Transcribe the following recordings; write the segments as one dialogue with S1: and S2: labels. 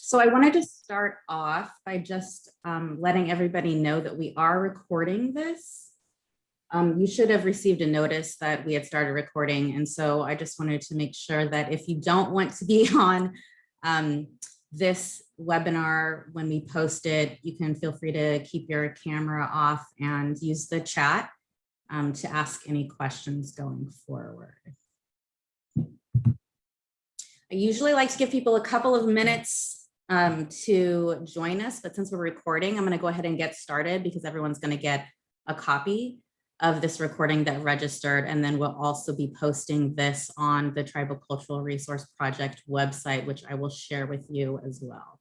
S1: So I wanted to start off by just letting everybody know that we are recording this. You should have received a notice that we had started recording. And so I just wanted to make sure that if you don't want to be on this webinar when we post it, you can feel free to keep your camera off and use the chat to ask any questions going forward. I usually like to give people a couple of minutes to join us, but since we're recording, I'm going to go ahead and get started because everyone's going to get a copy of this recording that registered, and then we'll also be posting this on the Tribal Cultural Resource Project website, which I will share with you as well.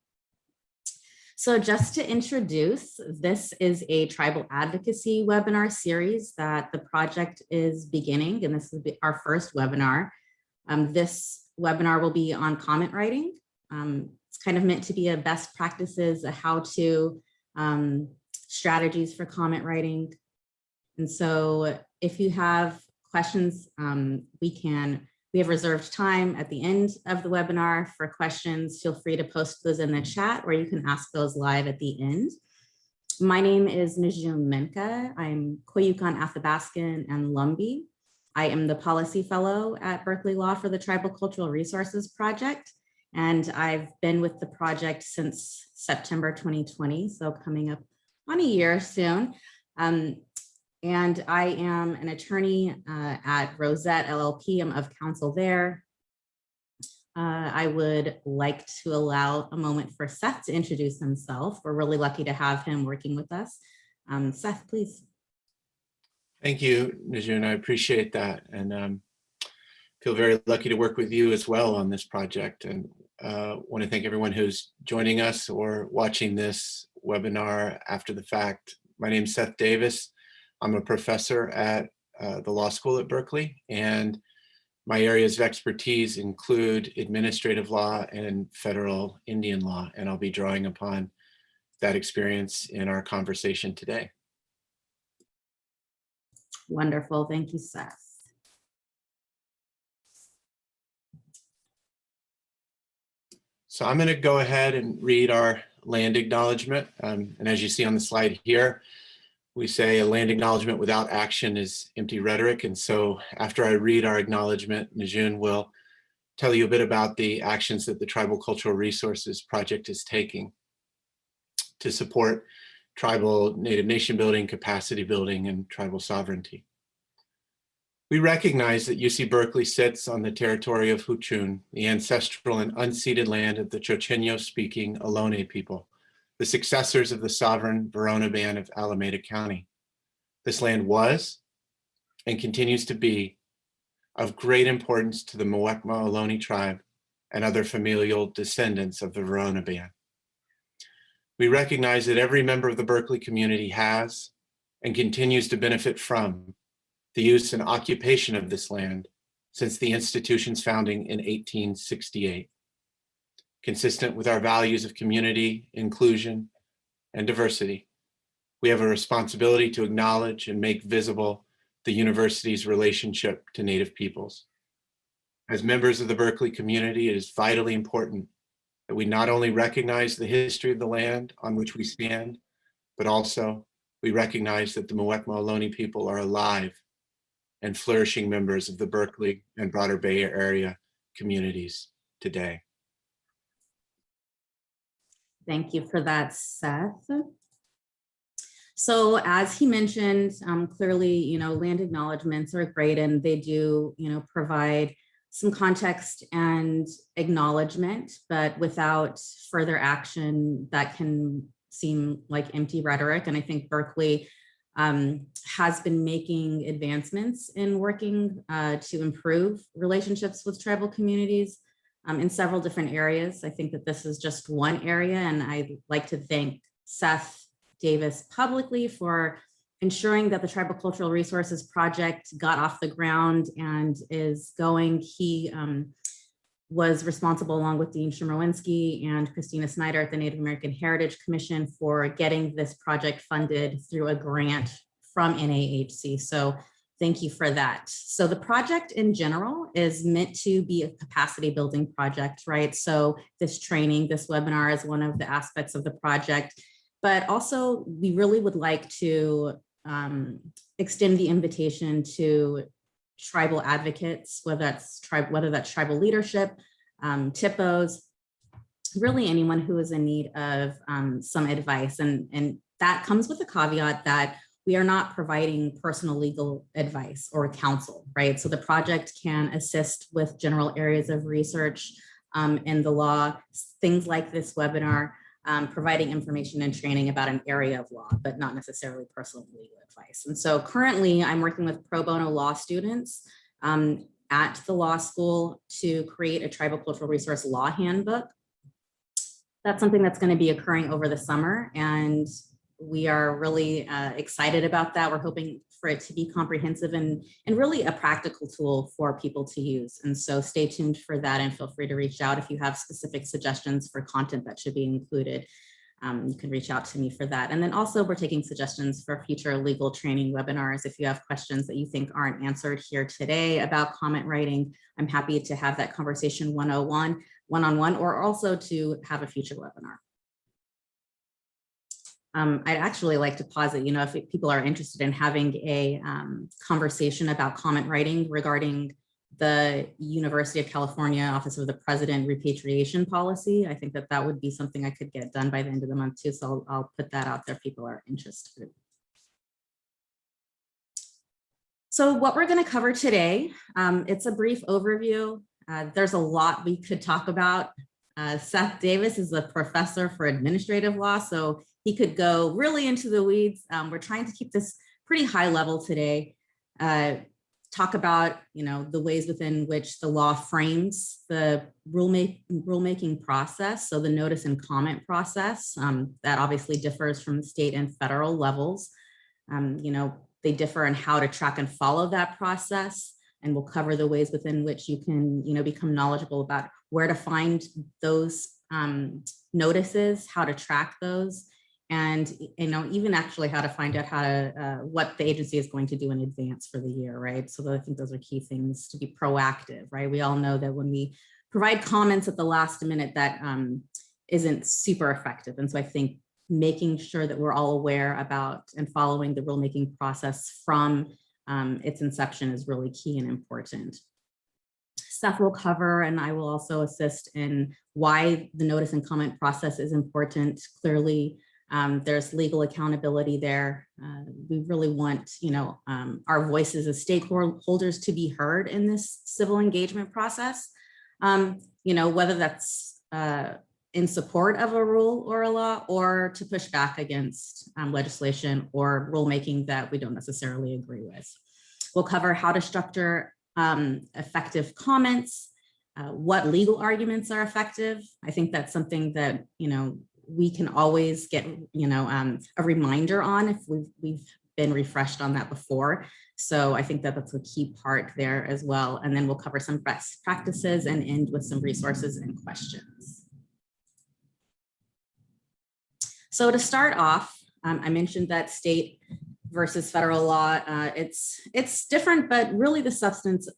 S1: So just to introduce, this is a tribal advocacy webinar series that the project is beginning, and this will be our first webinar. This webinar will be on comment writing. It's kind of meant to be a best practices, a how-to strategies for comment writing. And so if you have questions, we have reserved time at the end of the webinar for questions. Feel free to post those in the chat, or you can ask those live at the end. My name is Najun Menka. I'm Koyukon Athabaskan and Lumbee. I am the policy fellow at Berkeley Law for the Tribal Cultural Resources Project. And I've been with the project since September 2020, so coming up on a year soon. And I am an attorney at Rosette LLP. I'm of counsel there. I would like to allow a moment for Seth to introduce himself. We're really lucky to have him working with us. Seth, please.
S2: Thank you, Najun. I appreciate that, and feel very lucky to work with you as well on this project. And want to thank everyone who's joining us or watching this webinar after the fact. My name is Seth Davis. I'm a professor at the law school at Berkeley, and my areas of expertise include administrative law and federal Indian law, and I'll be drawing upon that experience in our conversation today.
S1: Wonderful. Thank you, Seth.
S2: So I'm going to go ahead and read our land acknowledgement. And as you see on the slide here, we say a land acknowledgement without action is empty rhetoric. And so after I read our acknowledgement, Najun will tell you a bit about the actions that the Tribal Cultural Resources Project is taking to support tribal Native nation building, capacity building, and tribal sovereignty. We recognize that UC Berkeley sits on the territory of Huchun, the ancestral and unceded land of the Chochenyo-speaking Ohlone people, the successors of the sovereign Verona Band of Alameda County. This land was and continues to be of great importance to the Muwekma Ohlone tribe and other familial descendants of the Verona Band. We recognize that every member of the Berkeley community has and continues to benefit from the use and occupation of this land since the institution's founding in 1868. Consistent with our values of community, inclusion, and diversity, we have a responsibility to acknowledge and make visible the university's relationship to Native peoples. As members of the Berkeley community, it is vitally important that we not only recognize the history of the land on which we stand, but also we recognize that the Muwekma Ohlone people are alive and flourishing members of the Berkeley and broader Bay Area communities today.
S1: Thank you for that, Seth. So as he mentioned, clearly, land acknowledgements are great, and they do, provide some context and acknowledgement, but without further action, that can seem like empty rhetoric. And I think Berkeley has been making advancements in working to improve relationships with tribal communities in several different areas. I think that this is just one area, and I'd like to thank Seth Davis publicly for ensuring that the Tribal Cultural Resources Project got off the ground and is going. He was responsible, along with Dean Chemerinsky and Christina Snyder at the Native American Heritage Commission, for getting this project funded through a grant from NAHC. So Thank you for that. So the project in general is meant to be a capacity building project, right? So this training, this webinar is one of the aspects of the project, but also we really would like to extend the invitation to tribal advocates, whether that's tribal leadership, TIPOs, really anyone who is in need of some advice. And that comes with a caveat that we are not providing personal legal advice or counsel, right? So the project can assist with general areas of research in the law, things like this webinar, providing information and training about an area of law, but not necessarily personal legal advice. And so currently I'm working with pro bono law students at the law school to create a tribal cultural resource law handbook. That's something that's going to be occurring over the summer, and we are really excited about that. We're hoping for it to be comprehensive and really a practical tool for people to use. And so stay tuned for that and feel free to reach out if you have specific suggestions for content that should be included. You can reach out to me for that. And then also we're taking suggestions for future legal training webinars. If you have questions that you think aren't answered here today about comment writing, I'm happy to have that conversation one-on-one, or also to have a future webinar. I'd actually like to posit, if people are interested in having a conversation about comment writing regarding the University of California Office of the President repatriation policy, I think that would be something I could get done by the end of the month too. So I'll put that out there if people are interested. So what we're going to cover today, it's a brief overview. There's a lot we could talk about. Seth Davis is a professor for administrative law, so he could go really into the weeds. We're trying to keep this pretty high level today. Talk about, the ways within which the law frames the rulemaking process. So the notice and comment process that obviously differs from the state and federal levels. They differ in how to track and follow that process. And we'll cover the ways within which you can, become knowledgeable about where to find those notices, how to track those, and even actually how to find out what the agency is going to do in advance for the year, right? So I think those are key things to be proactive, right? We all know that when we provide comments at the last minute, that isn't super effective. And so I think making sure that we're all aware about and following the rulemaking process from its inception is really key and important. Seth will cover, and I will also assist in why the notice and comment process is important. Clearly, there's legal accountability there. We really want, our voices as stakeholders to be heard in this civil engagement process. Whether that's in support of a rule or a law, or to push back against legislation or rulemaking that we don't necessarily agree with. We'll cover how to structure effective comments, what legal arguments are effective. I think that's something that, we can always get, a reminder on if we've been refreshed on that before. So I think that that's a key part there as well. And then we'll cover some best practices and end with some resources and questions. So to start off, I mentioned that state versus federal law, it's different, but really the substance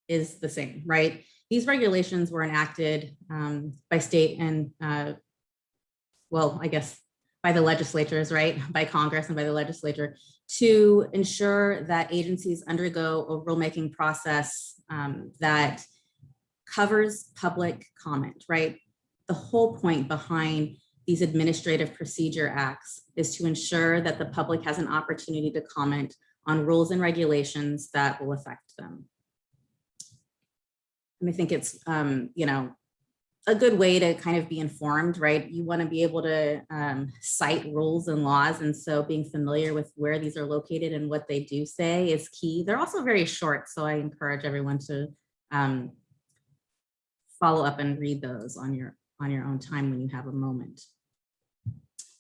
S1: is the same, right? These regulations were enacted by state and, I guess by the legislatures, right? By Congress and by the legislature to ensure that agencies undergo a rulemaking process that covers public comment, right? The whole point behind these administrative procedure acts is to ensure that the public has an opportunity to comment on rules and regulations that will affect them. And I think it's, a good way to kind of be informed, right? You want to be able to cite rules and laws. And so being familiar with where these are located and what they do say is key. They're also very short. So I encourage everyone to follow up and read those on your own time when you have a moment.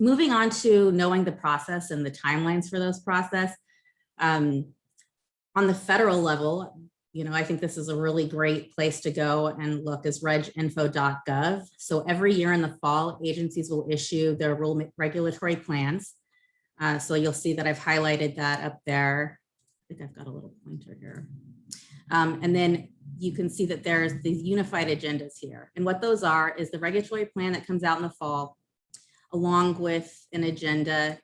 S1: Moving on to knowing the process and the timelines for those process. On the federal level, I think this is a really great place to go and look is reginfo.gov. So every year in the fall, agencies will issue their regulatory plans. So you'll see that I've highlighted that up there. I think I've got a little pointer here. And then you can see that there's these unified agendas here. And what those are is the regulatory plan that comes out in the fall, along with an agenda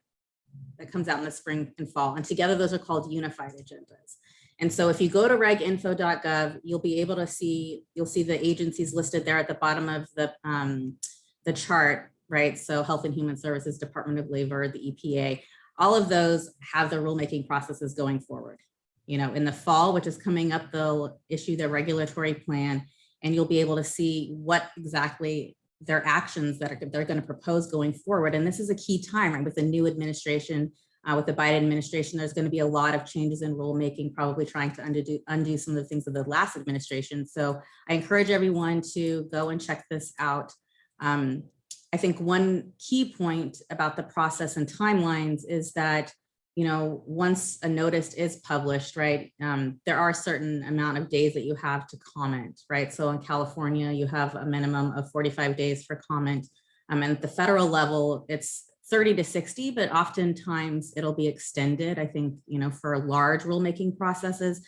S1: that comes out in the spring and fall. And together those are called unified agendas. And so if you go to reginfo.gov, you'll be able to see, you'll see the agencies listed there at the bottom of the chart, right? So Health and Human Services, Department of Labor, the EPA, all of those have their rulemaking processes going forward. You know, in the fall, which is coming up, they'll issue their regulatory plan, and you'll be able to see what exactly their actions that they're going to propose going forward. And this is a key time, right? With the new administration, with the Biden administration, there's going to be a lot of changes in rulemaking, probably trying to undo some of the things of the last administration. So I encourage everyone to go and check this out. I think one key point about the process and timelines is that, you know, once a notice is published, right, there are a certain amount of days that you have to comment, right? So in California, you have a minimum of 45 days for comment. And at the federal level, it's 30 to 60, but oftentimes it'll be extended. I think, you know, for large rulemaking processes,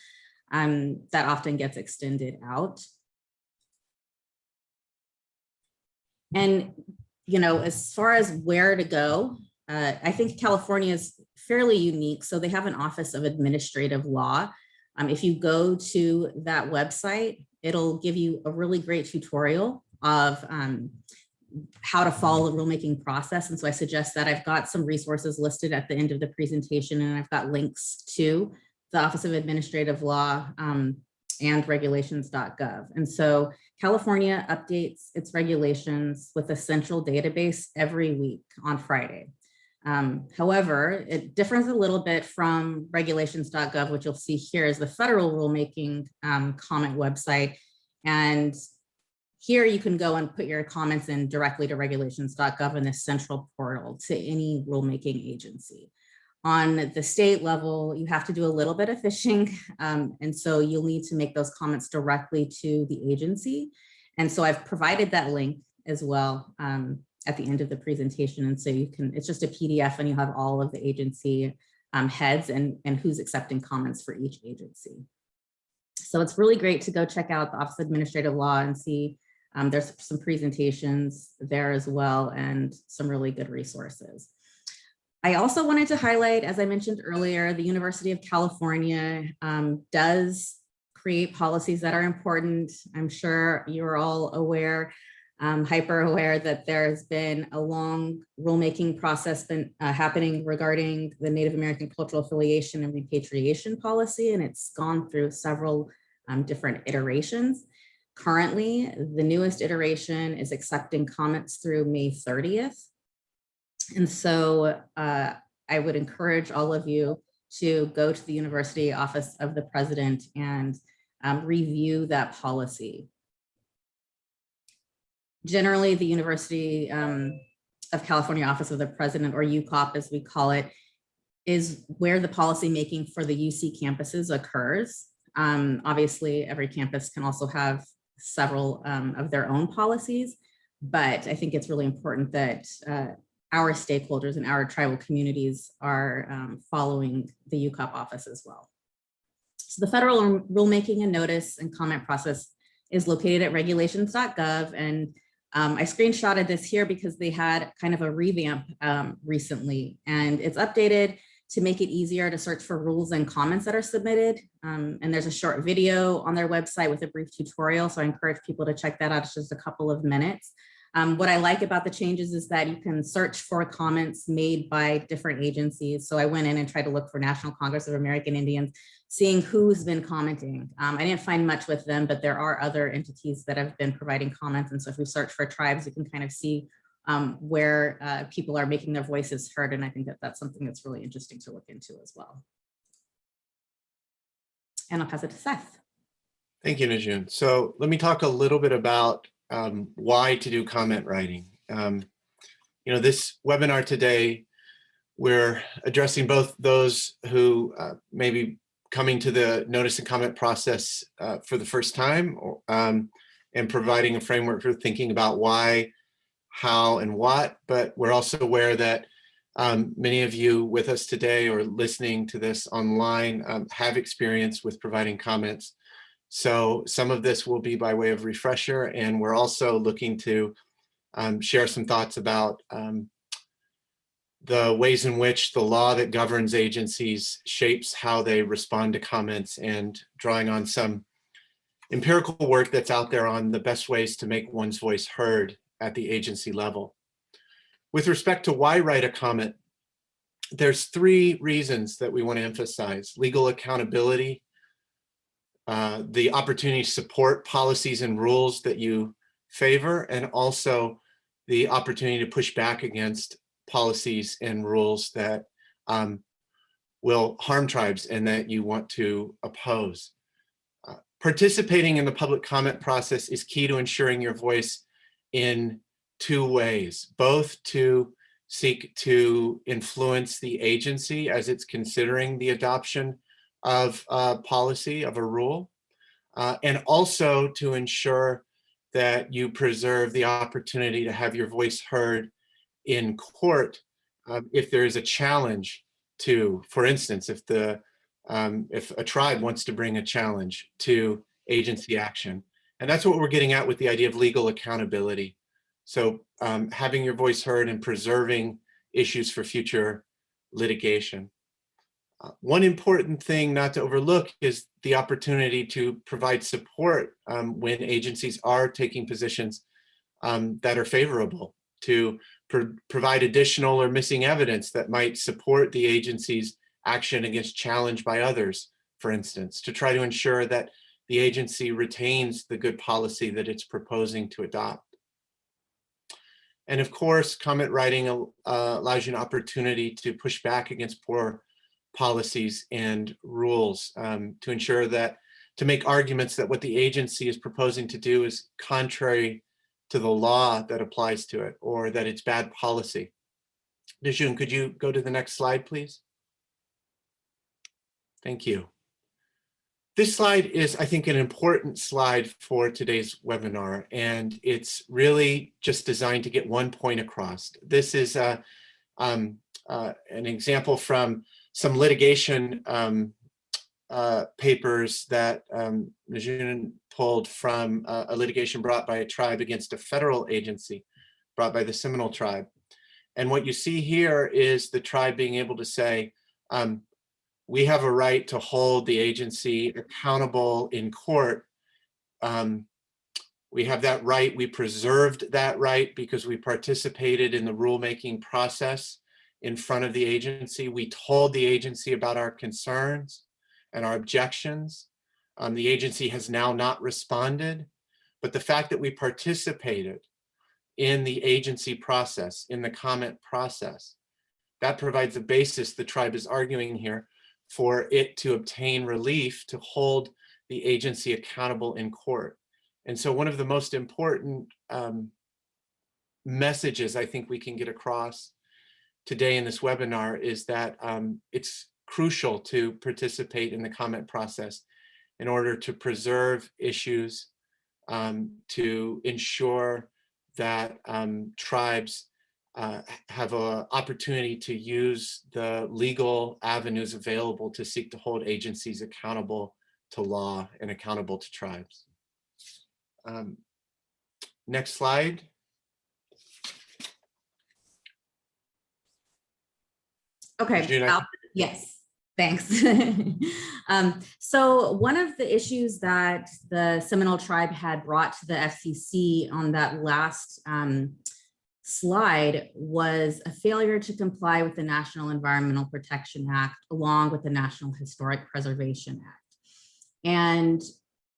S1: that often gets extended out. And, you know, as far as where to go, I think California is fairly unique. So they have an Office of Administrative Law. If you go to that website, it'll give you a really great tutorial of how to follow the rulemaking process. And so I suggest that. I've got some resources listed at the end of the presentation, and I've got links to the Office of Administrative Law and regulations.gov. And so California updates its regulations with a central database every week on Friday. However, it differs a little bit from regulations.gov, which you'll see here is the federal rulemaking comment website. And here you can go and put your comments in directly to regulations.gov in this central portal to any rulemaking agency. On the state level, you have to do a little bit of fishing. And so you'll need to make those comments directly to the agency. And so I've provided that link as well at the end of the presentation. And so you can, it's just a PDF, and you have all of the agency heads and who's accepting comments for each agency. So it's really great to go check out the Office of Administrative Law and see there's some presentations there as well, and some really good resources. I also wanted to highlight, as I mentioned earlier, the University of California does create policies that are important. I'm sure you're all aware, hyper aware, that there's been a long rulemaking process happening regarding the Native American cultural affiliation and repatriation policy, and it's gone through several different iterations. Currently, the newest iteration is accepting comments through May 30th. And so I would encourage all of you to go to the University Office of the President and review that policy. Generally, the University of California Office of the President, or UCOP as we call it, is where the policy making for the UC campuses occurs. Obviously, every campus can also have several of their own policies, but I think it's really important that our stakeholders and our tribal communities are following the UCOP office as well. So the federal rulemaking and notice and comment process is located at regulations.gov, and I screenshotted this here because they had kind of a revamp recently, and it's updated to make it easier to search for rules and comments that are submitted. And there's a short video on their website with a brief tutorial. So I encourage people to check that out. It's just a couple of minutes. What I like about the changes is that you can search for comments made by different agencies. So I went in and tried to look for National Congress of American Indians, seeing who's been commenting. I didn't find much with them, but there are other entities that have been providing comments. And so if we search for tribes, you can kind of see where people are making their voices heard. And I think that that's something that's really interesting to look into as well. And I'll pass it to Seth.
S2: Thank you, Najun. So let me talk a little bit about why to do comment writing. You know, this webinar today, we're addressing both those who may be coming to the notice and comment process for the first time, and providing a framework for thinking about why, how, and what, but we're also aware that Many of you with us today or listening to this online have experience with providing comments. So some of this will be by way of refresher, and we're also looking to share some thoughts about the ways in which the law that governs agencies shapes how they respond to comments, and drawing on some empirical work that's out there on the best ways to make one's voice heard at the agency level. With respect to why write a comment, there's 3 reasons that we want to emphasize: legal accountability, the opportunity to support policies and rules that you favor, and also the opportunity to push back against policies and rules that will harm tribes and that you want to oppose. Participating in the public comment process is key to ensuring your voice in 2 ways, both to seek to influence the agency as it's considering the adoption of a policy, of a rule, and also to ensure that you preserve the opportunity to have your voice heard in court if there is a challenge to, for instance, if a tribe wants to bring a challenge to agency action. And that's what we're getting at with the idea of legal accountability. So having your voice heard and preserving issues for future litigation. One important thing not to overlook is the opportunity to provide support when agencies are taking positions that are favorable, to provide additional or missing evidence that might support the agency's action against challenge by others, for instance, to try to ensure that the agency retains the good policy that it's proposing to adopt. And of course, comment writing allows you an opportunity to push back against poor policies and rules, to ensure that, to make arguments that what the agency is proposing to do is contrary to the law that applies to it, or that it's bad policy. Dejun, could you go to the next slide, please? Thank you. This slide is, I think, an important slide for today's webinar, and it's really just designed to get one point across. This is an example from some litigation papers that Dejun pulled from a litigation brought by a tribe against a federal agency, brought by the Seminole tribe. And what you see here is the tribe being able to say, we have a right to hold the agency accountable in court. We have that right. We preserved that right because we participated in the rulemaking process in front of the agency. We told the agency about our concerns and our objections. The agency has now not responded, but the fact that we participated in the agency process, in the comment process, that provides the basis, the tribe is arguing here, for it to obtain relief, to hold the agency accountable in court. And so one of the most important messages I think we can get across today in this webinar is that it's crucial to participate in the comment process in order to preserve issues, to ensure that tribes have an opportunity to use the legal avenues available to seek to hold agencies accountable to law and accountable to tribes. Next slide.
S1: Okay, yes, thanks. So one of the issues that the Seminole tribe had brought to the FCC on that last slide was a failure to comply with the National Environmental Protection Act along with the National Historic Preservation Act. And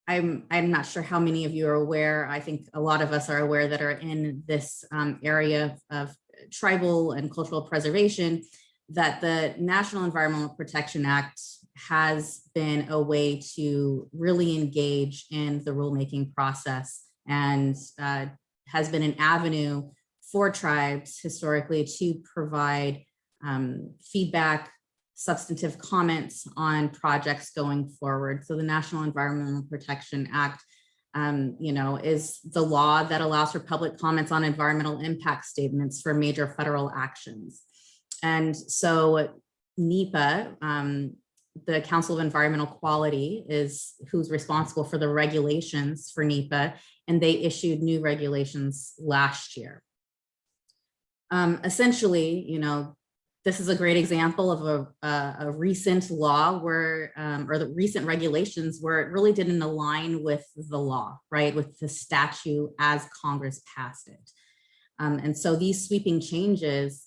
S1: I'm not sure how many of you are aware, I think a lot of us are aware that are in this area of tribal and cultural preservation, that the National Environmental Protection Act has been a way to really engage in the rulemaking process and has been an avenue for tribes historically to provide feedback, substantive comments on projects going forward. So the National Environmental Protection Act, is the law that allows for public comments on environmental impact statements for major federal actions. And so NEPA, the Council of Environmental Quality, is who's responsible for the regulations for NEPA, and they issued new regulations last year. Essentially, this is a great example of a recent law where, or the recent regulations where it really didn't align with the law, right, with the statute as Congress passed it. And so these sweeping changes,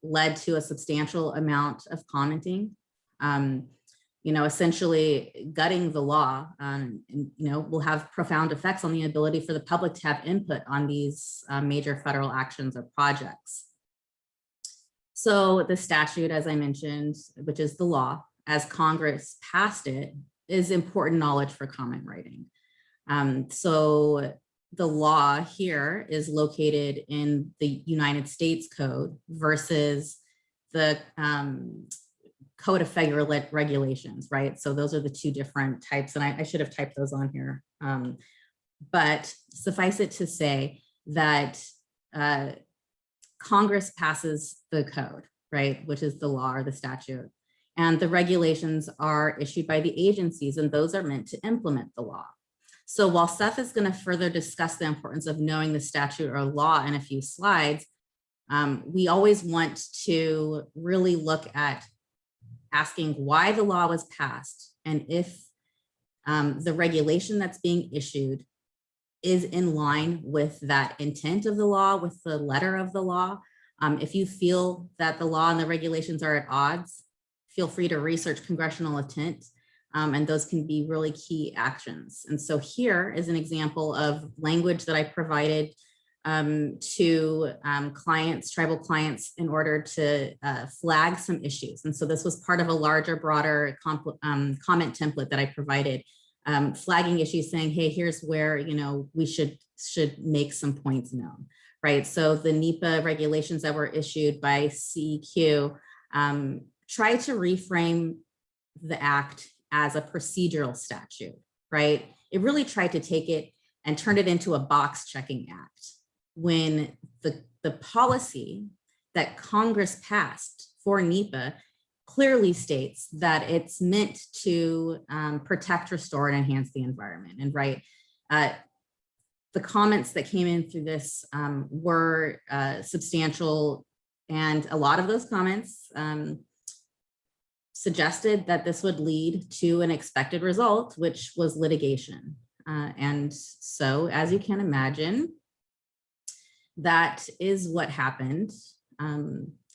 S1: led to a substantial amount of commenting, essentially gutting the law, will have profound effects on the ability for the public to have input on these major federal actions or projects. So the statute, as I mentioned, which is the law, as Congress passed it, is important knowledge for comment writing. So the law here is located in the United States Code versus the Code of Federal Regulations, right? So those are the two different types, and I should have typed those on here. But suffice it to say that Congress passes the code, right, which is the law or the statute, and the regulations are issued by the agencies, and those are meant to implement the law. So while Seth is going to further discuss the importance of knowing the statute or law in a few slides, we always want to really look at asking why the law was passed and if the regulation that's being issued is in line with that intent of the law, with the letter of the law. If you feel that the law and the regulations are at odds, feel free to research congressional intent, and those can be really key actions. And so here is an example of language that I provided to clients, tribal clients, in order to flag some issues. And so this was part of a larger, broader comment template that I provided, flagging issues, saying, hey, here's where we should make some points known, right? So the NEPA regulations that were issued by CEQ try to reframe the act as a procedural statute, right? It really tried to take it and turn it into a box checking act, when the policy that Congress passed for NEPA clearly states that it's meant to protect, restore, and enhance the environment. And right, the comments that came in through this were substantial, and a lot of those comments suggested that this would lead to an expected result, which was litigation. And so, as you can imagine, that is what happened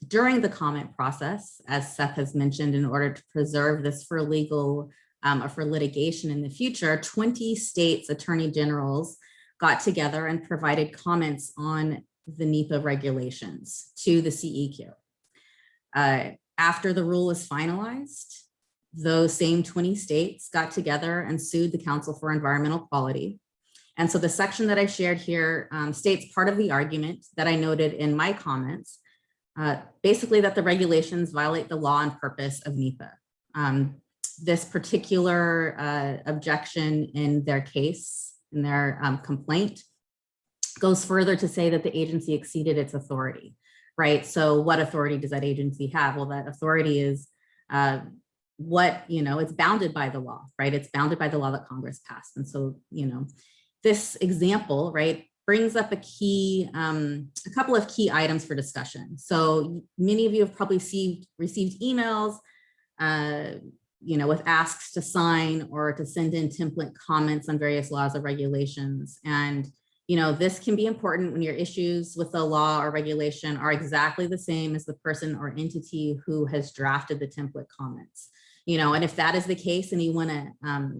S1: during the comment process, as Seth has mentioned. In order to preserve this for legal or for litigation in the future, 20 states attorney generals got together and provided comments on the NEPA regulations to the CEQ. After the rule was finalized, those same 20 states got together and sued the Council for Environmental Quality. And so the section that I shared here states part of the argument that I noted in my comments, basically that the regulations violate the law and purpose of NEPA. This particular objection in their case, in their complaint, goes further to say that the agency exceeded its authority, right? So what authority does that agency have? Well, that authority is it's bounded by the law, right? It's bounded by the law that Congress passed. And so, this example, right, brings up a couple of key items for discussion. So many of you have probably received emails, with asks to sign or to send in template comments on various laws or regulations. And, this can be important when your issues with the law or regulation are exactly the same as the person or entity who has drafted the template comments. And if that is the case and you want to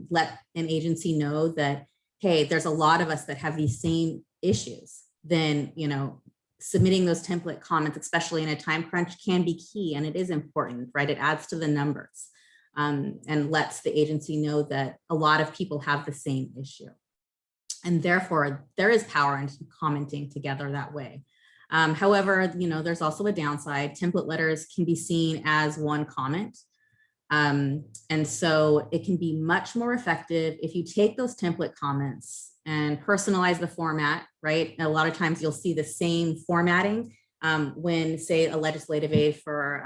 S1: let an agency know that, hey, there's a lot of us that have these same issues, then, submitting those template comments, especially in a time crunch, can be key, and it is important, right? It adds to the numbers and lets the agency know that a lot of people have the same issue. And therefore, there is power in commenting together that way. However, there's also a downside. Template letters can be seen as one comment. And so it can be much more effective if you take those template comments and personalize the format, right? And a lot of times you'll see the same formatting when, say, a legislative aide for,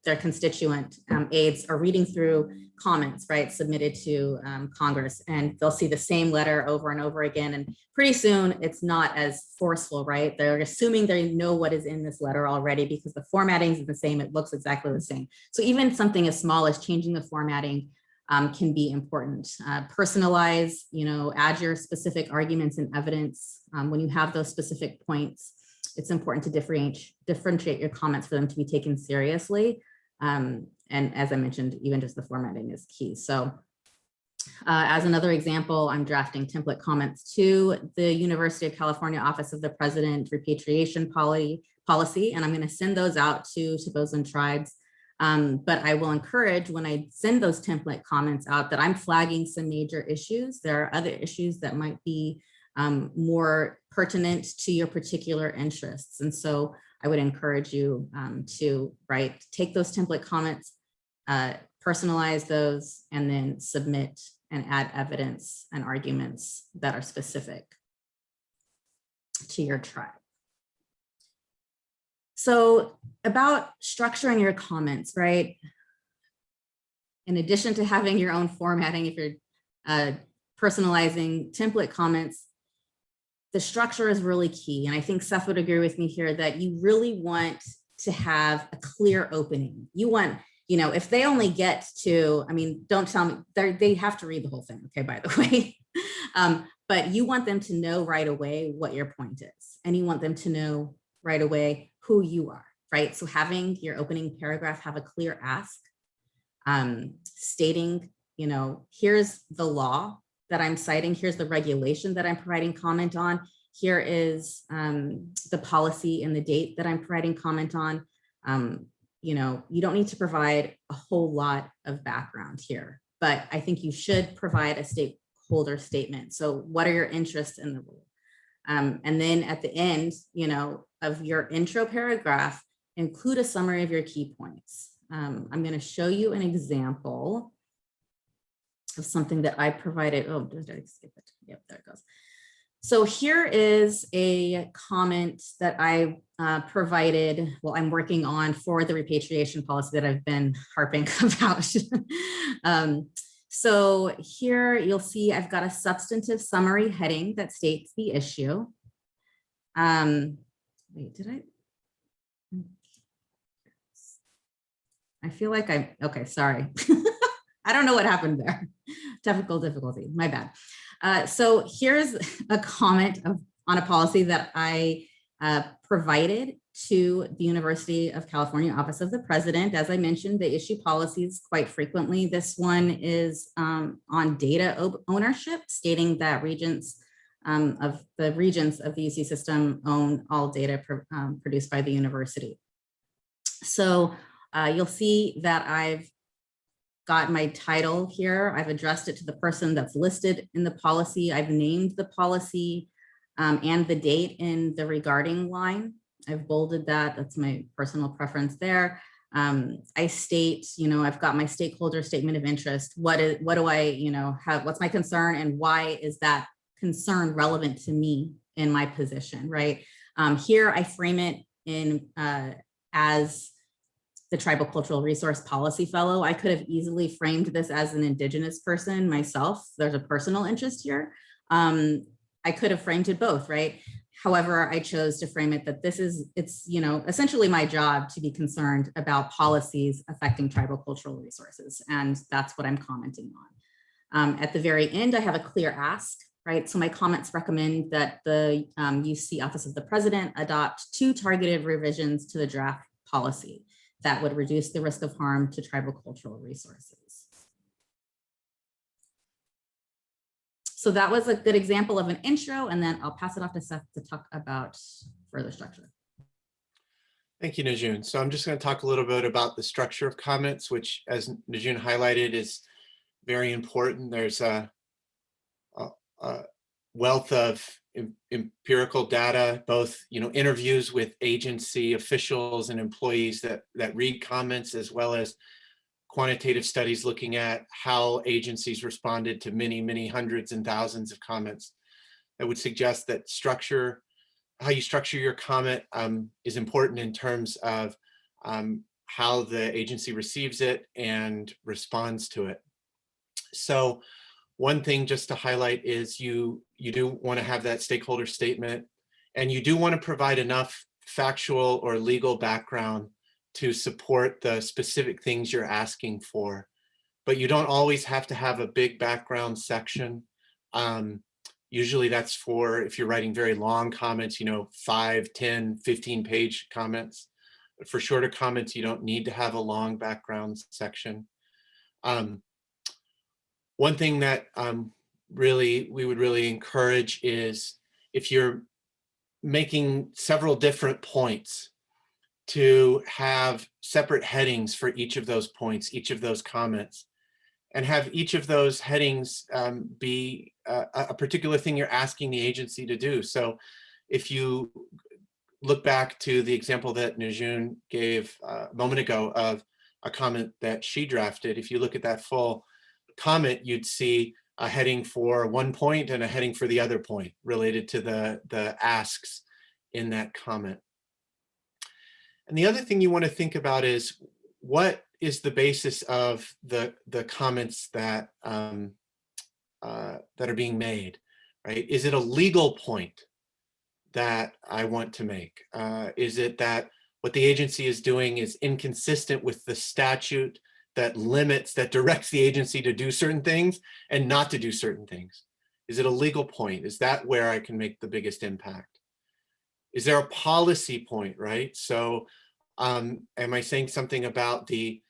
S1: their constituent aides are reading through comments, right, submitted to Congress, and they'll see the same letter over and over again. And pretty soon it's not as forceful, right? They're assuming they know what is in this letter already because the formatting is the same. It looks exactly the same. So even something as small as changing the formatting can be important. Personalize, add your specific arguments and evidence. When you have those specific points, it's important to differentiate your comments for them to be taken seriously. And as I mentioned, even just the formatting is key. So as another example, I'm drafting template comments to the University of California Office of the President repatriation policy, and I'm going to send those out to those and tribes. But I will encourage, when I send those template comments out, that I'm flagging some major issues. There are other issues that might be more pertinent to your particular interests. And so I would encourage you to take those template comments, personalize those, and then submit and add evidence and arguments that are specific to your tribe. So about structuring your comments, right? In addition to having your own formatting, if you're personalizing template comments, the structure is really key. And I think Seth would agree with me here that you really want to have a clear opening. You want, if they only get to, don't tell me, they have to read the whole thing, okay, by the way. But you want them to know right away what your point is. And you want them to know right away who you are, right? So having your opening paragraph have a clear ask, stating, here's the law that I'm citing, here's the regulation that I'm providing comment on, here is the policy and the date that I'm providing comment on. You don't need to provide a whole lot of background here, but I think you should provide a stakeholder statement. So what are your interests in the rule? And then at the end, of your intro paragraph, include a summary of your key points. I'm going to show you an example of something that I provided. Oh, did I skip it? Yep, there it goes. So here is a comment that I provided, I'm working on for the repatriation policy that I've been harping about. So here you'll see I've got a substantive summary heading that states the issue. Wait, did I feel like okay, sorry. I don't know what happened there. Technical difficulty, my bad. So here's a comment on a policy that I provided to the University of California Office of the President. As I mentioned, they issue policies quite frequently. This one is on data ownership, stating that regents of the UC system own all data produced by the university. So you'll see that I've got my title here. I've addressed it to the person that's listed in the policy. I've named the policy and the date in the regarding line. I've bolded that. That's my personal preference there. I state, I've got my stakeholder statement of interest. What do I, what's my concern and why is that concern relevant to me in my position, right? Here I frame it in as the Tribal Cultural Resource Policy Fellow. I could have easily framed this as an Indigenous person myself. There's a personal interest here. I could have framed it both, right? However, I chose to frame it that it's essentially my job to be concerned about policies affecting tribal cultural resources. And that's what I'm commenting on. At the very end, I have a clear ask, right? So my comments recommend that the UC Office of the President adopt 2 targeted revisions to the draft policy that would reduce the risk of harm to tribal cultural resources. So that was a good example of an intro, and then I'll pass it off to Seth to talk about further structure.
S2: Thank you, Najun. So I'm just going to talk a little bit about the structure of comments, which, as Najun highlighted, is very important. There's a wealth of empirical data, both interviews with agency officials and employees that read comments, as well as quantitative studies looking at how agencies responded to many hundreds and thousands of comments that would suggest that structure how you structure your comment is important in terms of how the agency receives it and responds to it. So one thing just to highlight is you do want to have that stakeholder statement, and you do want to provide enough factual or legal background to support the specific things you're asking for. But you don't always have to have a big background section. Usually that's for if you're writing very long comments, 5, 10, 15-page comments. But for shorter comments, you don't need to have a long background section. One thing that we would really encourage is if you're making several different points, to have separate headings for each of those points, each of those comments, and have each of those headings be a particular thing you're asking the agency to do. So if you look back to the example that Najun gave a moment ago of a comment that she drafted, if you look at that full comment, you'd see a heading for one point and a heading for the other point related to the asks in that comment. And the other thing you want to think about is what is the basis of the comments that are being made, right? Is it a legal point that I want to make? Is it that what the agency is doing is inconsistent with the statute that directs the agency to do certain things and not to do certain things? Is it a legal point? Is that where I can make the biggest impact? Is there a policy point, right? So am I saying something about the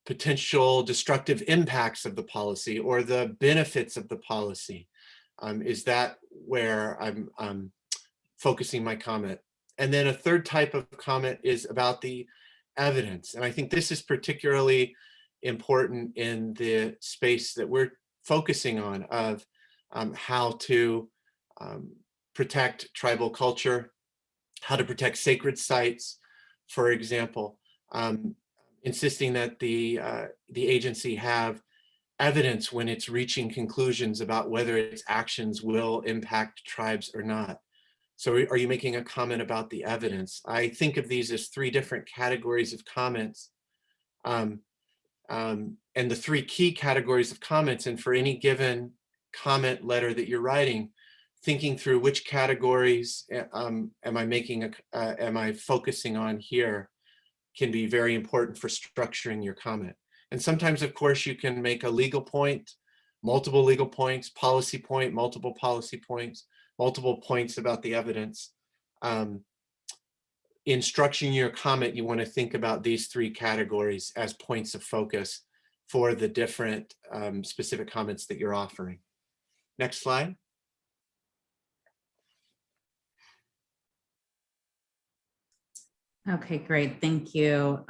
S2: potential destructive impacts of the policy or the benefits of the policy? Is that where I'm focusing my comment? And then a third type of comment is about the evidence. And I think this is particularly important in the space that we're focusing on of how to protect tribal culture, how to protect sacred sites, for example, insisting that the agency have evidence when it's reaching conclusions about whether its actions will impact tribes or not. So are you making a comment about the evidence? I think of these as 3 different categories of comments, and the 3 key categories of comments. And for any given comment letter that you're writing, thinking through which categories am I focusing on here can be very important for structuring your comment. And sometimes, of course, you can make a legal point, multiple legal points, policy point, multiple policy points, multiple points about the evidence. In structuring your comment, you want to think about these 3 categories as points of focus for the different specific comments that you're offering. Next slide.
S1: Okay, great. Thank you.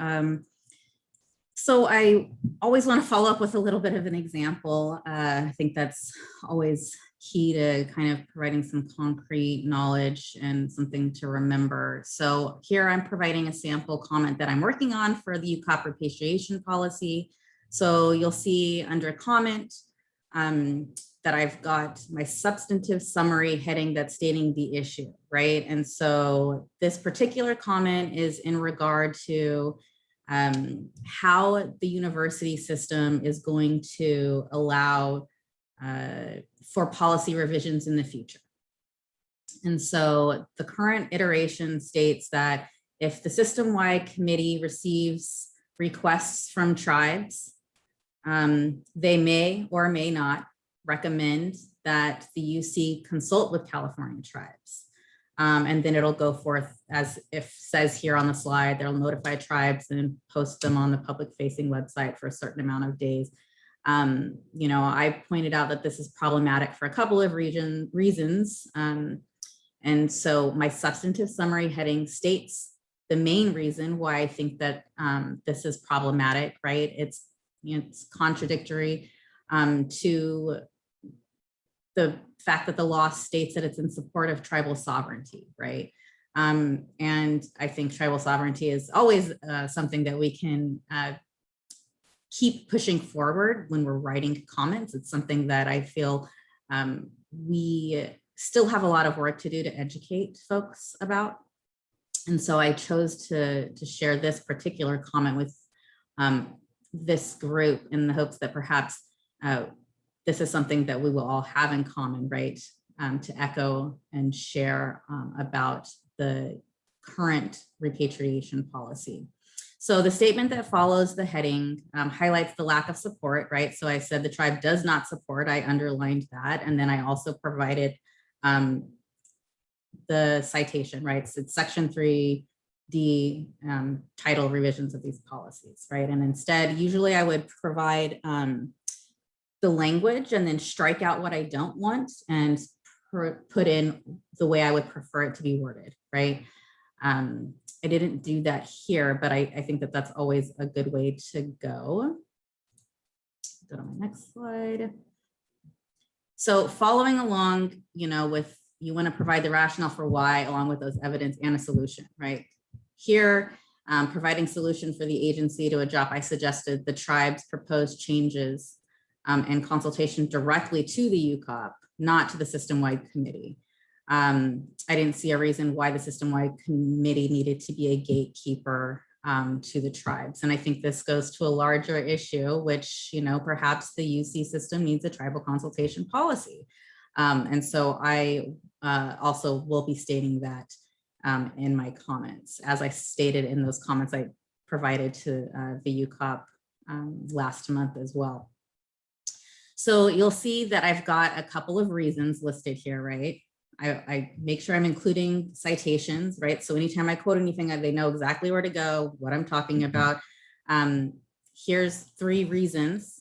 S1: So I always want to follow up with a little bit of an example. I think that's always key to kind of providing some concrete knowledge and something to remember. So here I'm providing a sample comment that I'm working on for the UCOP repatriation policy. So you'll see under comment that I've got my substantive summary heading that's stating the issue, right? And so this particular comment is in regard to how the university system is going to allow for policy revisions in the future. And so the current iteration states that if the system-wide committee receives requests from tribes, they may or may not recommend that the UC consult with California tribes. And then it'll go forth as if says here on the slide, they'll notify tribes and post them on the public facing website for a certain amount of days. I pointed out that this is problematic for a couple of reasons. And so my substantive summary heading states the main reason why I think that this is problematic, right? It's contradictory to the fact that the law states that it's in support of tribal sovereignty, right? And I think tribal sovereignty is always something that we can keep pushing forward when we're writing comments. It's something that I feel we still have a lot of work to do to educate folks about. And so I chose to share this particular comment with this group in the hopes that perhaps this is something that we will all have in common, right? To echo and share about the current repatriation policy. So the statement that follows the heading highlights the lack of support, right? So I said the tribe does not support, I underlined that. And then I also provided the citation, right? So it's section 3D title revisions of these policies, right? And instead, usually I would provide the language and then strike out what I don't want and put in the way I would prefer it to be worded, right? I didn't do that here, but I think that that's always a good way to go. Go to my next slide. So following along, with you want to provide the rationale for why, along with those evidence and a solution, right? Here, providing solution for the agency to a job, I suggested the tribe's proposed changes and consultation directly to the UCOP, not to the system-wide committee. I didn't see a reason why the system-wide committee needed to be a gatekeeper to the tribes. And I think this goes to a larger issue, which, perhaps the UC system needs a tribal consultation policy. And so I also will be stating that in my comments, as I stated in those comments I provided to the UCOP last month as well. So you'll see that I've got a couple of reasons listed here, right? I make sure I'm including citations, right? So anytime I quote anything, they know exactly where to go, what I'm talking about. Here's 3 reasons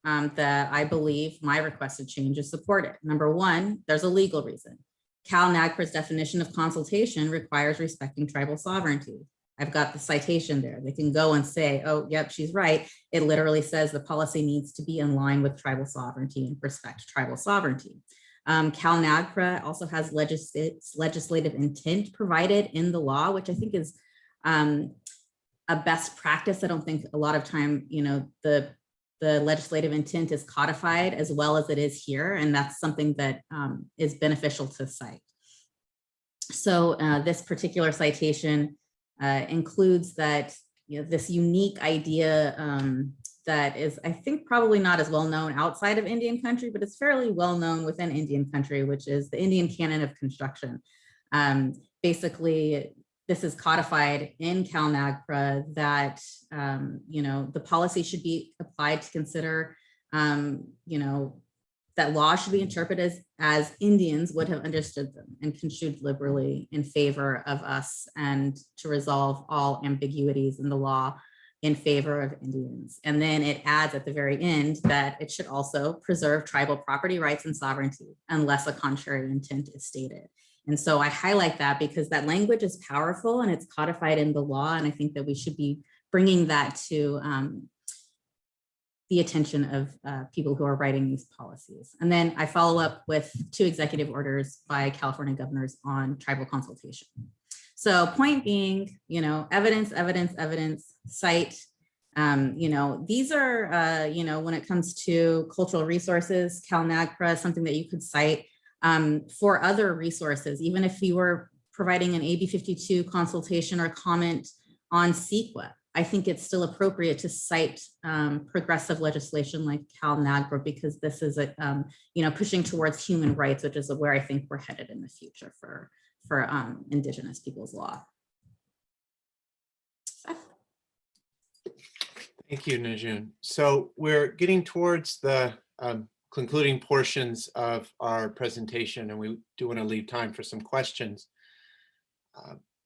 S1: that I believe my requested change is supported. Number 1, there's a legal reason. Cal NAGPRA's definition of consultation requires respecting tribal sovereignty. I've got the citation there. They can go and say, oh, yep, she's right. It literally says the policy needs to be in line with tribal sovereignty and respect tribal sovereignty. Cal NAGPRA also has legislative intent provided in the law, which I think is a best practice. I don't think a lot of time, the legislative intent is codified as well as it is here, and that's something that is beneficial to cite. So this particular citation includes that, this unique idea that is, I think, probably not as well known outside of Indian country, but it's fairly well known within Indian country, which is the Indian canon of construction. Basically, this is codified in Cal NAGPRA that, the policy should be applied to consider, that law should be interpreted as Indians would have understood them and construed liberally in favor of us, and to resolve all ambiguities in the law in favor of Indians. And then it adds at the very end that it should also preserve tribal property rights and sovereignty unless a contrary intent is stated. And so I highlight that because that language is powerful and it's codified in the law. And I think that we should be bringing that to the attention of people who are writing these policies. And then I follow up with 2 executive orders by California governors on tribal consultation. So point being, evidence, cite, these are, when it comes to cultural resources, Cal NAGPRA is something that you could cite for other resources, even if you were providing an AB 52 consultation or comment on CEQA. I think it's still appropriate to cite progressive legislation like Cal NAGPRA, because this is pushing towards human rights, which is where I think we're headed in the future for Indigenous people's law.
S2: Thank you, Najun. So we're getting towards the concluding portions of our presentation, and we do want to leave time for some questions.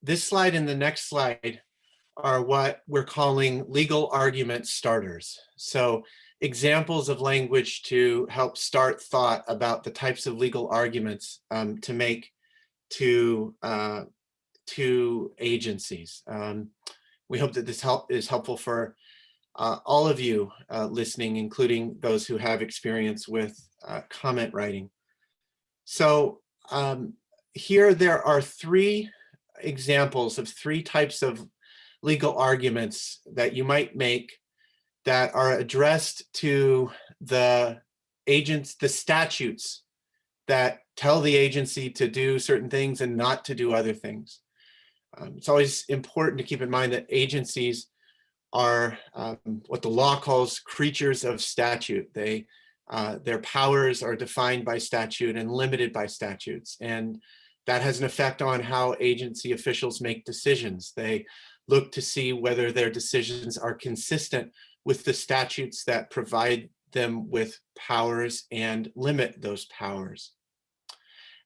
S2: This slide and the next slide are what we're calling legal argument starters. So examples of language to help start thought about the types of legal arguments to make to agencies. We hope that this is helpful for all of you listening, including those who have experience with comment writing. So here there are 3 examples of 3 types of legal arguments that you might make that are addressed to the statutes that tell the agency to do certain things and not to do other things. It's always important to keep in mind that agencies are what the law calls creatures of statute. Their powers are defined by statute and limited by statutes. And that has an effect on how agency officials make decisions. They look to see whether their decisions are consistent with the statutes that provide them with powers and limit those powers.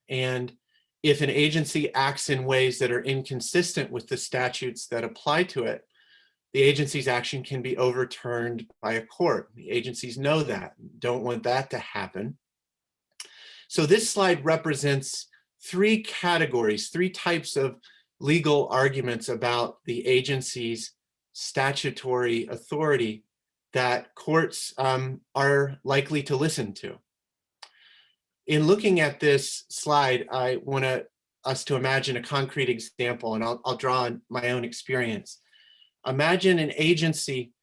S2: And if an agency acts in ways that are inconsistent with the statutes that apply to it, the agency's action can be overturned by a court. The agencies know that, don't want that to happen. So this slide represents three categories, three types of legal arguments about the agency's statutory authority that courts are likely to listen to. In looking at this slide, I want us to imagine a concrete example, and I'll draw on my own experience. Imagine an agency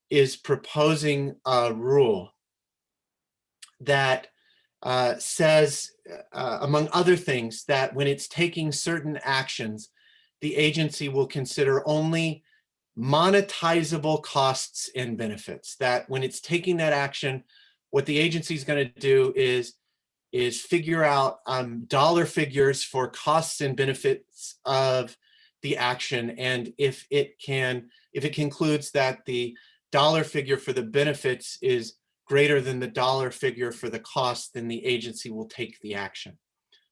S2: is proposing a rule that says, among other things, that when it's taking certain actions, the agency will consider only monetizable costs and benefits. That when it's taking that action, what the agency is going to do is figure out dollar figures for costs and benefits of the action. And if it concludes that the dollar figure for the benefits is greater than the dollar figure for the cost, then the agency will take the action.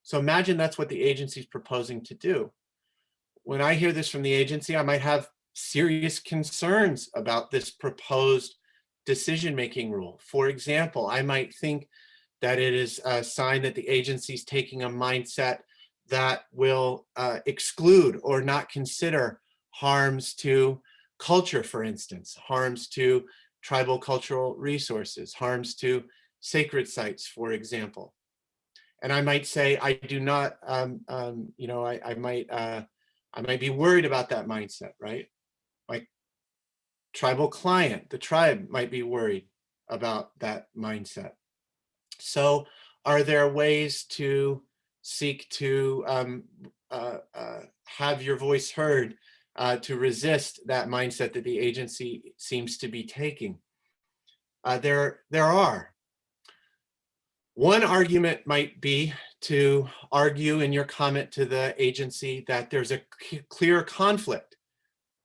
S2: So imagine that's what the agency is proposing to do. When I hear this from the agency, I might have serious concerns about this proposed decision-making rule. For example, I might think that it is a sign that the agency is taking a mindset that will exclude or not consider harms to culture, for instance, harms to tribal cultural resources, harms to sacred sites, for example. And I might say, I do not, I might be worried about that mindset, right? My tribal client, the tribe, might be worried about that mindset. So are there ways to seek to have your voice heard, to resist that mindset that the agency seems to be taking? There are. One argument might be to argue in your comment to the agency that there's a clear conflict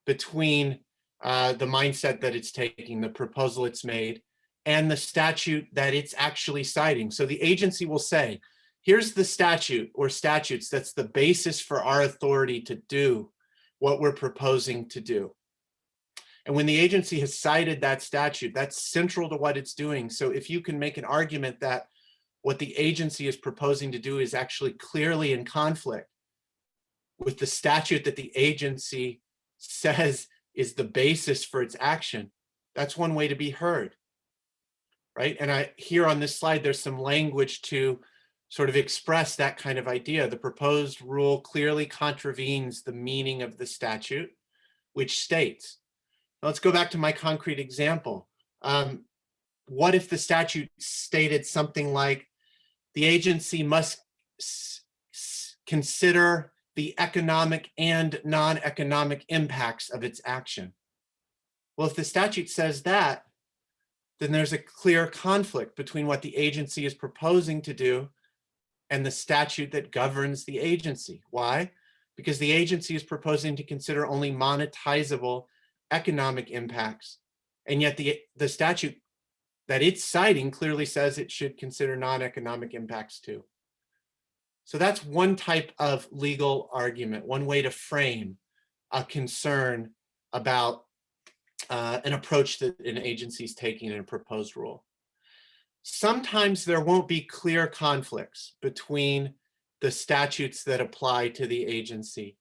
S2: between the mindset that it's taking, the proposal it's made, and the statute that it's actually citing. So the agency will say, here's the statute or statutes that's the basis for our authority to do what we're proposing to do. And when the agency has cited that statute, that's central to what it's doing. So if you can make an argument that what the agency is proposing to do is actually clearly in conflict with the statute that the agency says is the basis for its action, that's one way to be heard, right? And here on this slide, there's some language to sort of express that kind of idea. The proposed rule clearly contravenes the meaning of the statute, which states. Now let's go back to my concrete example. What if the statute stated something like, the agency must consider the economic and non-economic impacts of its action? Well, if the statute says that, then there's a clear conflict between what the agency is proposing to do and the statute that governs the agency. Why? Because the agency is proposing to consider only monetizable economic impacts, and yet the statute that it's citing clearly says it should consider non-economic impacts too. So that's one type of legal argument, one way to frame a concern about an approach that an agency is taking in a proposed rule. Sometimes there won't be clear conflicts between the statutes that apply to the agency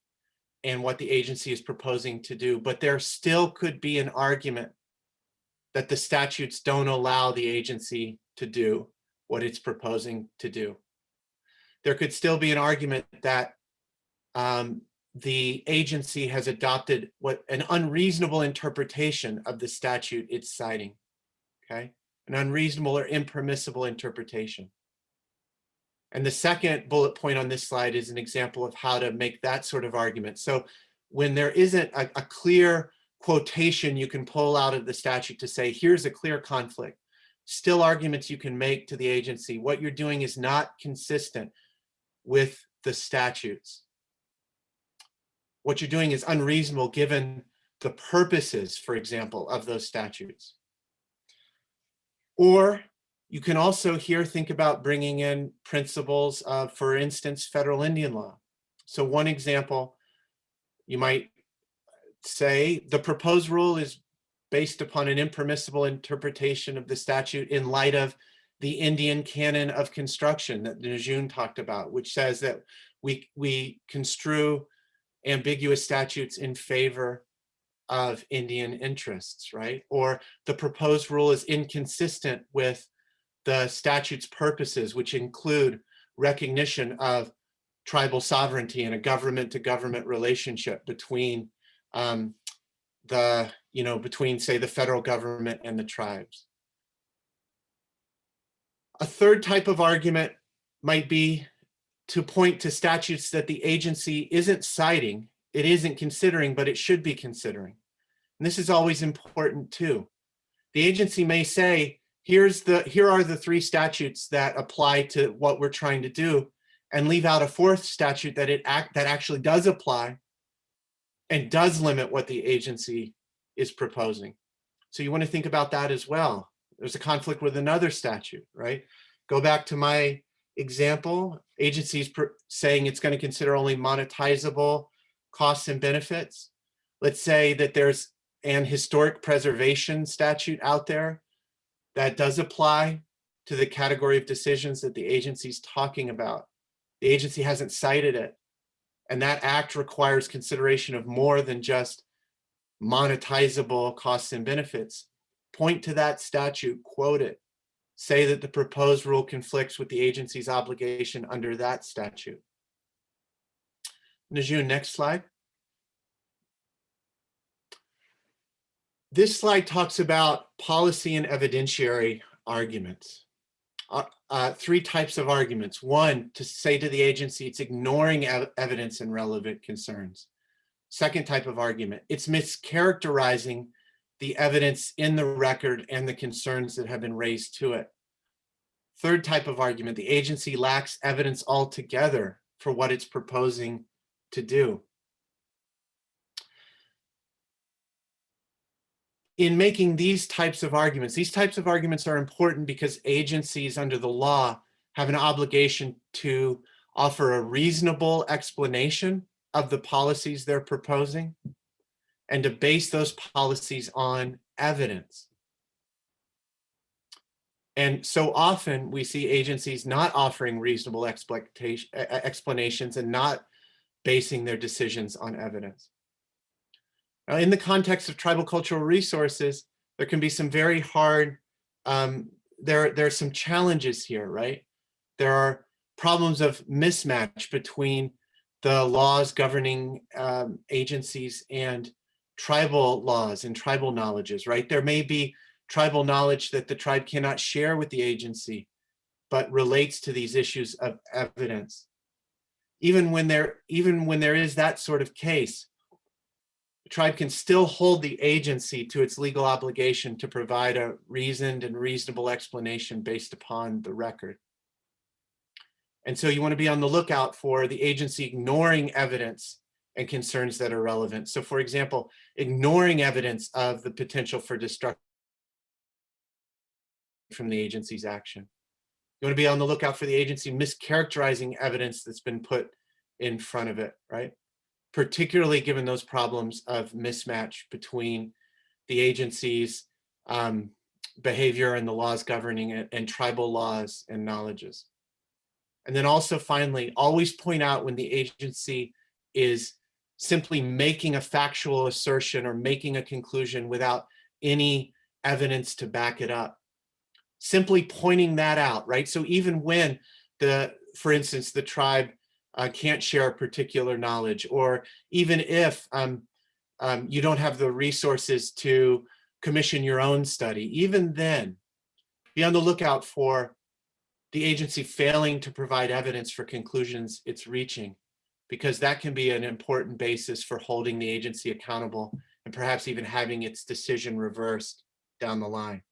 S2: and what the agency is proposing to do, but there still could be an argument that the statutes don't allow the agency to do what it's proposing to do. There could still be an argument that the agency has adopted an unreasonable interpretation of the statute it's citing, okay? An unreasonable or impermissible interpretation. And the second bullet point on this slide is an example of how to make that sort of argument. So when there isn't a clear quotation you can pull out of the statute to say, here's a clear conflict, still arguments you can make to the agency. What you're doing is not consistent with the statutes. What you're doing is unreasonable given the purposes, for example, of those statutes. Or you can also here think about bringing in principles of, for instance, federal Indian law. So one example, you might say the proposed rule is based upon an impermissible interpretation of the statute in light of the Indian canon of construction that Najun talked about, which says that we construe ambiguous statutes in favor of Indian interests, right? Or the proposed rule is inconsistent with the statute's purposes, which include recognition of tribal sovereignty and a government-to-government relationship between between, say, the federal government and the tribes. A third type of argument might be to point to statutes that the agency isn't citing, it isn't considering, but it should be considering. And this is always important too. The agency may say, here are the 3 statutes that apply to what we're trying to do, and leave out a 4th statute that actually does apply and does limit what the agency is proposing. So you want to think about that as well. There's a conflict with another statute, right? Go back to my example, agencies saying it's going to consider only monetizable costs and benefits. Let's say that there's an historic preservation statute out there that does apply to the category of decisions that the agency's talking about. The agency hasn't cited it, and that act requires consideration of more than just monetizable costs and benefits. Point to that statute, quote it, say that the proposed rule conflicts with the agency's obligation under that statute. Najun, next slide. This slide talks about policy and evidentiary arguments. 3 types of arguments. 1, to say to the agency it's ignoring evidence and relevant concerns. Second type of argument, it's mischaracterizing the evidence in the record and the concerns that have been raised to it. Third type of argument, the agency lacks evidence altogether for what it's proposing to do. In making these types of arguments are important because agencies under the law have an obligation to offer a reasonable explanation of the policies they're proposing and to base those policies on evidence. And so often we see agencies not offering reasonable explanations and not basing their decisions on evidence. Now, in the context of tribal cultural resources, there can be some very hard, there are some challenges here, right? There are problems of mismatch between the laws governing agencies and tribal laws and tribal knowledges, right? There may be tribal knowledge that the tribe cannot share with the agency, but relates to these issues of evidence. Even when there is that sort of case, the tribe can still hold the agency to its legal obligation to provide a reasoned and reasonable explanation based upon the record. And so you want to be on the lookout for the agency ignoring evidence and concerns that are relevant. So for example, ignoring evidence of the potential for destruction from the agency's action. You want to be on the lookout for the agency mischaracterizing evidence that's been put in front of it, right? Particularly given those problems of mismatch between the agency's behavior and the laws governing it and tribal laws and knowledges. And then also finally, always point out when the agency is simply making a factual assertion or making a conclusion without any evidence to back it up. Simply pointing that out, right? So even when for instance, the tribe can't share a particular knowledge, or even if you don't have the resources to commission your own study, even then, be on the lookout for the agency failing to provide evidence for conclusions it's reaching, because that can be an important basis for holding the agency accountable and perhaps even having its decision reversed down the line.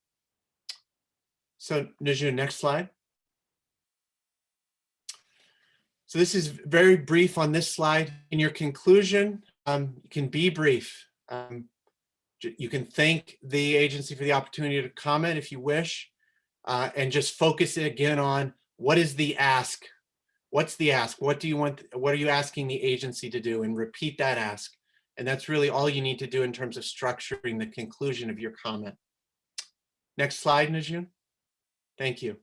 S2: So Najun, next slide. So this is very brief on this slide. In your conclusion, you can be brief. You can thank the agency for the opportunity to comment if you wish, and just focus it again on what is the ask? What's the ask? What do you want? What are you asking the agency to do? And repeat that ask. And that's really all you need to do in terms of structuring the conclusion of your comment. Next slide, Najun. Thank you.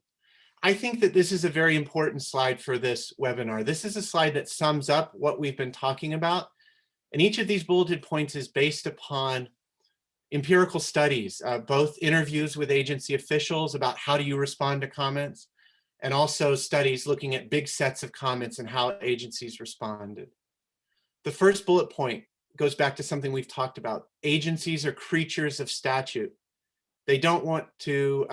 S2: I think that this is a very important slide for this webinar. This is a slide that sums up what we've been talking about. And each of these bulleted points is based upon empirical studies, both interviews with agency officials about how do you respond to comments, and also studies looking at big sets of comments and how agencies responded. The first bullet point goes back to something we've talked about. Agencies are creatures of statute. They don't want to,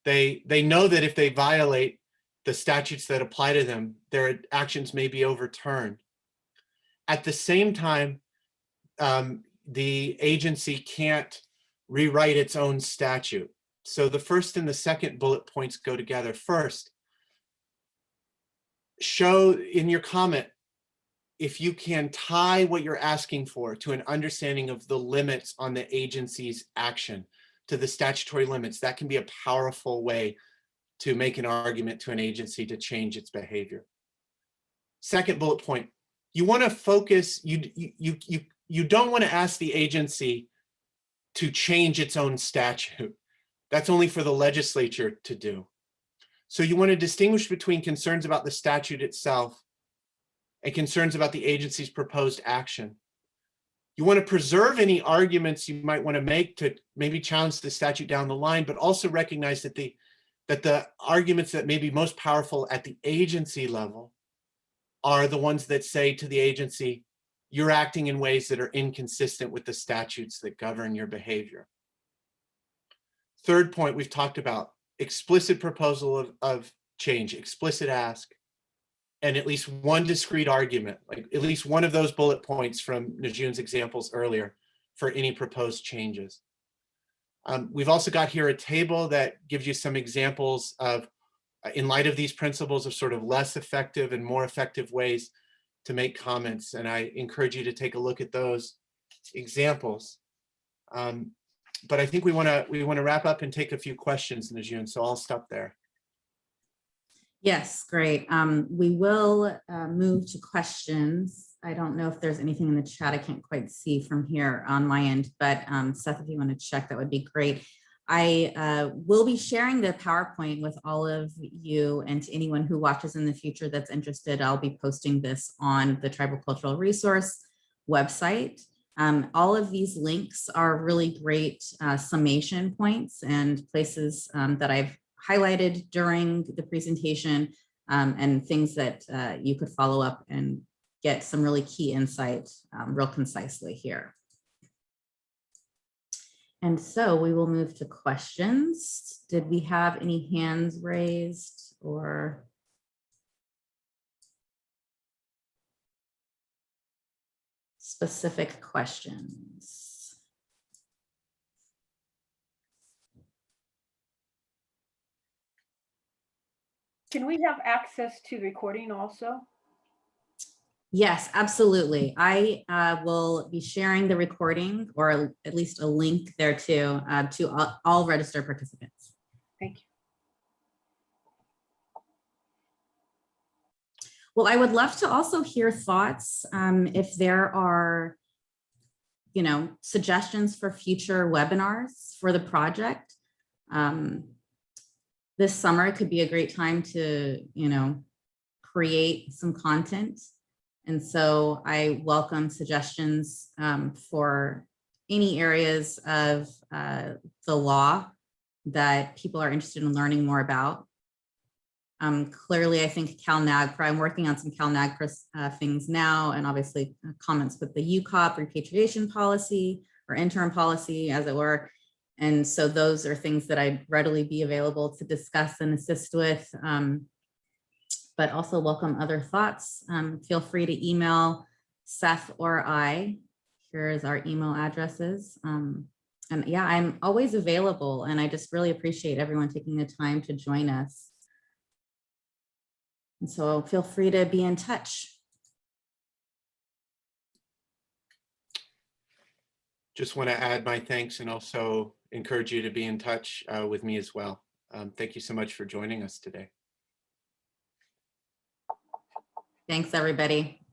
S2: they know that if they violate the statutes that apply to them, their actions may be overturned. At the same time, the agency can't rewrite its own statute. So the first and the second bullet points go together. First, show in your comment if you can tie what you're asking for to an understanding of the limits on the agency's action, to the statutory limits. That can be a powerful way to make an argument to an agency to change its behavior. Second bullet point, you want to focus, you don't want to ask the agency to change its own statute. That's only for the legislature to do. So you want to distinguish between concerns about the statute itself and concerns about the agency's proposed action. You want to preserve any arguments you might want to make to maybe challenge the statute down the line, but also recognize that the arguments that may be most powerful at the agency level are the ones that say to the agency, you're acting in ways that are inconsistent with the statutes that govern your behavior. Third point we've talked about, explicit proposal of change, explicit ask, and at least one discrete argument, like at least one of those bullet points from Najun's examples earlier for any proposed changes. We've also got here a table that gives you some examples of, in light of these principles, of sort of less effective and more effective ways to make comments. And I encourage you to take a look at those examples. But I think we want to wrap up and take a few questions, Najun, so I'll stop there.
S1: Yes, great. We will move to questions. I don't know if there's anything in the chat I can't quite see from here on my end, but Seth, if you want to check, that would be great. I will be sharing the PowerPoint with all of you, and to anyone who watches in the future that's interested, I'll be posting this on the Tribal Cultural Resource website. All of these links are really great summation points and places that I've highlighted during the presentation, and things that you could follow up and get some really key insight real concisely here. And so we will move to questions. Did we have any hands raised or? Specific questions?
S3: Can we have access to the recording also?
S1: Yes, absolutely. I will be sharing the recording, or at least a link there to all registered participants.
S3: Thank you.
S1: Well, I would love to also hear thoughts if there are, suggestions for future webinars for the project. This summer could be a great time to, create some content. And so I welcome suggestions for any areas of the law that people are interested in learning more about. Clearly, I think CalNAGPRA, I'm working on some CalNAGPRA things now, and obviously comments with the UCOP repatriation policy or interim policy, as it were. And so those are things that I'd readily be available to discuss and assist with, but also welcome other thoughts. Feel free to email Seth or I. Here's our email addresses. And yeah, I'm always available, and I just really appreciate everyone taking the time to join us. And so feel free to be in touch.
S2: Just want to add my thanks and also encourage you to be in touch with me as well. Thank you so much for joining us today.
S1: Thanks, everybody.